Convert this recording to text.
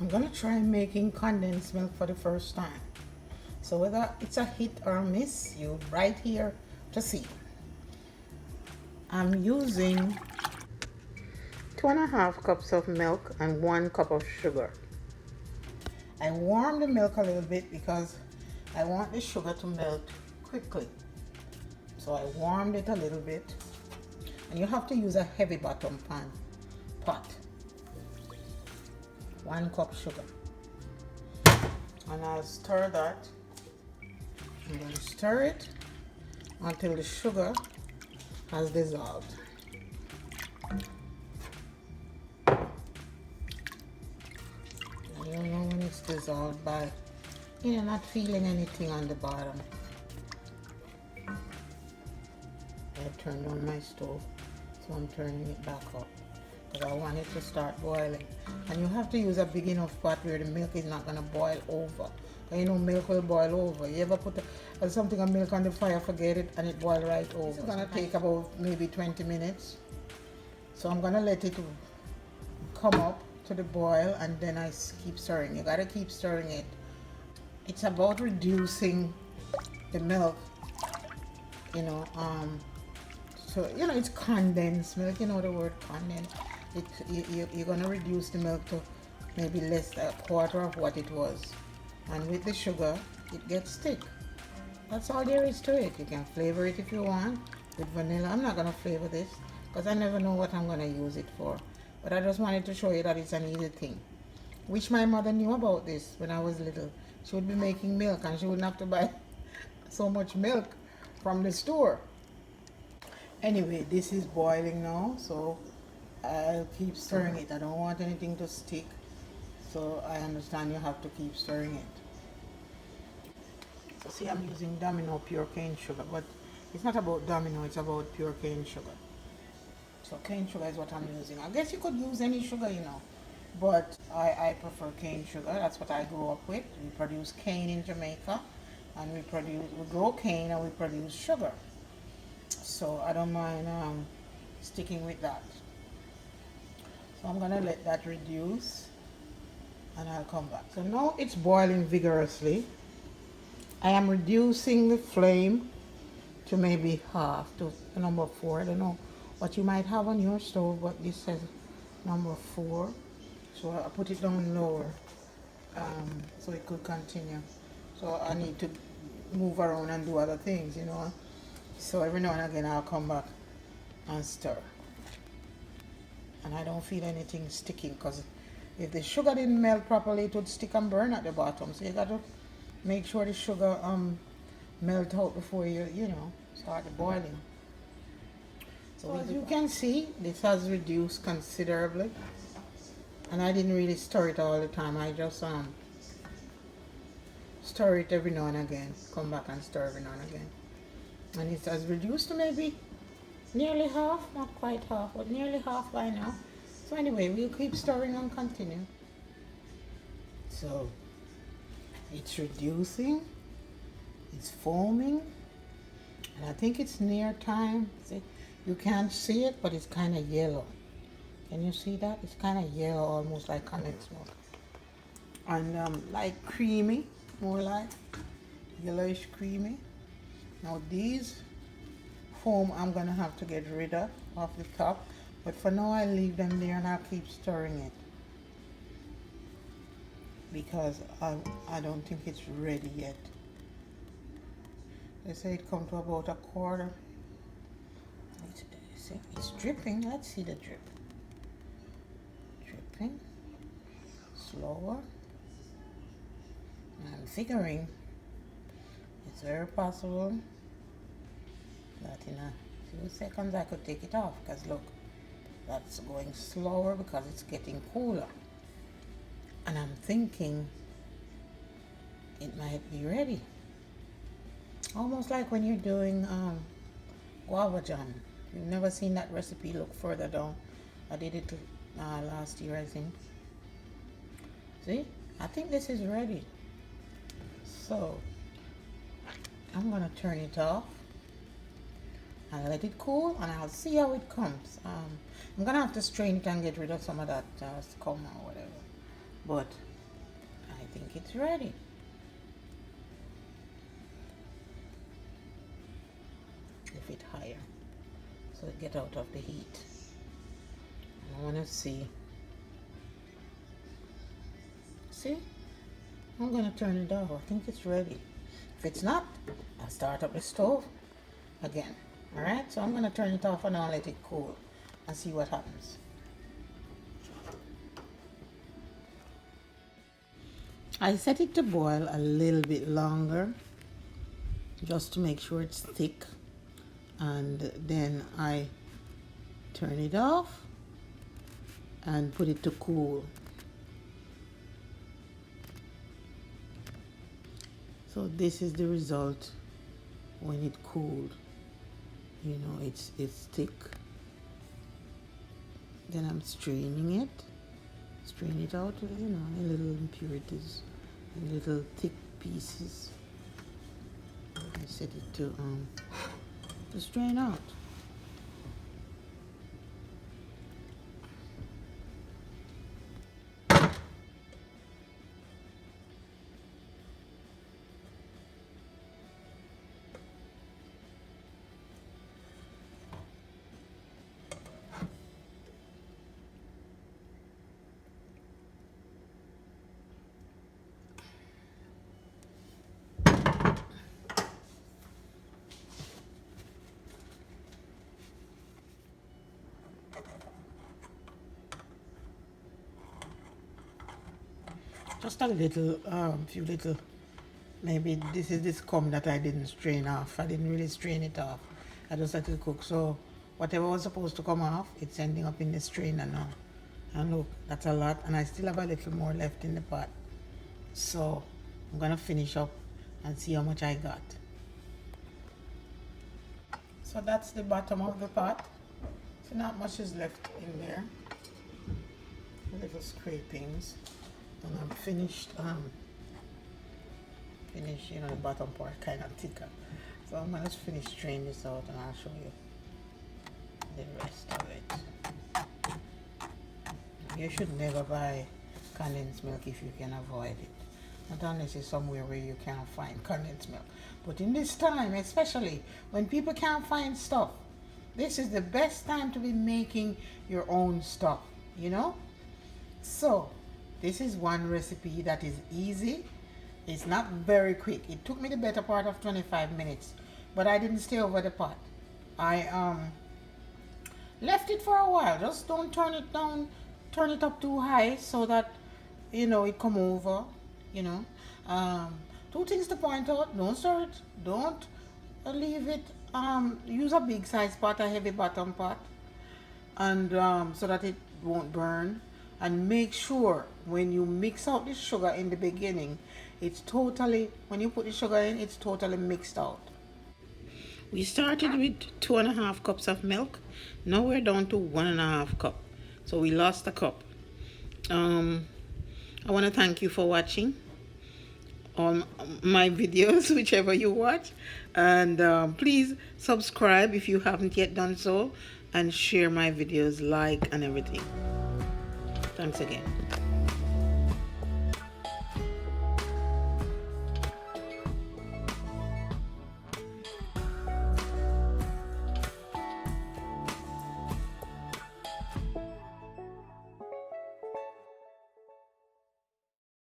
I'm gonna try making condensed milk for the first time. So whether it's a hit or a miss, you're right here to see. I'm using 2.5 cups of milk and 1 cup of sugar. I warm the milk a little bit because I want the sugar to melt quickly. So I warmed it a little bit. And you have to use a heavy bottom pot. 1 cup sugar. And I'll stir that. I'm going to stir it until the sugar has dissolved. You'll know when it's dissolved by, not feeling anything on the bottom. I turned on my stove, so I'm turning it back up because I want it to start boiling. And you have to use a big enough pot where the milk is not going to boil over. Milk will boil over. You ever put something of milk on the fire, forget it, and it boil right over. It's going to take about maybe 20 minutes. So I'm going to let it come up to the boil, and then I keep stirring. You got to keep stirring it. It's about reducing the milk, so it's condensed milk. You know the word condensed. You're going to reduce the milk to maybe less than a quarter of what it was. And with the sugar, it gets thick. That's all there is to it. You can flavor it if you want with vanilla. I'm not going to flavor this because I never know what I'm going to use it for. But I just wanted to show you that it's an easy thing. Wish my mother knew about this when I was little. She would be making milk and she wouldn't have to buy so much milk from the store. Anyway, this is boiling now, so I'll keep stirring it. I don't want anything to stick. So I understand you have to keep stirring it. So see, I'm using Domino pure cane sugar, but it's not about Domino, it's about pure cane sugar. So cane sugar is what I'm using. I guess you could use any sugar, but I prefer cane sugar. That's what I grew up with. We produce cane in Jamaica, and we grow cane and we produce sugar. So I don't mind sticking with that. So I'm gonna let that reduce. And I'll come back. So now it's boiling vigorously. I am reducing the flame to maybe half, to number 4. I don't know what you might have on your stove, but this says number 4. So I put it down lower so it could continue. So I need to move around and do other things, So every now and again I'll come back and stir. And I don't feel anything sticking because if the sugar didn't melt properly, it would stick and burn at the bottom. So you got to make sure the sugar melt out before you start the boiling. So as you can see, this has reduced considerably. And I didn't really stir it all the time. I just stir it every now and again. Come back and stir every now and again. And it has reduced to maybe nearly half, not quite half, but nearly half by now. So anyway, we'll keep stirring and continue. So it's reducing, it's foaming, and I think it's near time. See, you can't see it, but it's kind of yellow. Can you see that? It's kind of yellow, almost like condensed milk. And like creamy, more like yellowish creamy. Now these foam I'm going to have to get rid of off the top. But for now, I leave them there and I'll keep stirring it because I don't think it's ready yet. They say it come to about a quarter. It's dripping. Let's see the drip. Dripping. Slower. I'm figuring it's very possible that in a few seconds I could take it off because look. That's going slower because it's getting cooler. And I'm thinking it might be ready. Almost like when you're doing guava jam. If you've never seen that recipe, look further down. I did it last year, I think. See? I think this is ready. So, I'm going to turn it off. I'll let it cool and I'll see how it comes. I'm gonna have to strain it and get rid of some of that scum or whatever. But it's ready. Lift it higher so it get out of the heat. I want to see. See? I'm going to turn it off. I think it's ready. If it's not, I'll start up the stove again. Alright, so I'm going to turn it off and I'll let it cool and see what happens. I set it to boil a little bit longer just to make sure it's thick, and then I turn it off and put it to cool. So this is the result when it cooled. You know, it's thick. Then I'm straining it. Strain it out, you know, in little impurities, in little thick pieces. I set it to strain out. Just a little, few little, maybe this is this cum that I didn't strain off. I didn't really strain it off. I just let it cook. So whatever was supposed to come off, it's ending up in the strainer now. And look, that's a lot. And I still have a little more left in the pot. So I'm going to finish up and see how much I got. So that's the bottom of the pot. So not much is left in there. Little scrapings. And I'm finished, you know, the bottom part kind of thicker. So I'm going to finish strain this out and I'll show you the rest of it. You should never buy condensed milk if you can avoid it. Not unless it's somewhere where you can't find condensed milk. But in this time, especially when people can't find stuff, this is the best time to be making your own stuff, you know? So this is one recipe that is easy. It's not very quick. It took me the better part of 25 minutes, but I didn't stay over the pot. I left it for a while. Just don't turn it down, turn it up too high so that, you know, it come over, you know. Two things to point out: don't stir it, don't leave it. Use a big size pot, a heavy bottom pot, and so that it won't burn. And make sure when you mix out the sugar in the beginning, it's totally, when you put the sugar in, it's totally mixed out. We started with 2.5 cups of milk. Now we're down to 1.5 cup. So we lost a cup. I want to thank you for watching on my videos, whichever you watch. And please subscribe if you haven't yet done so. And share my videos, like and everything. Thanks again.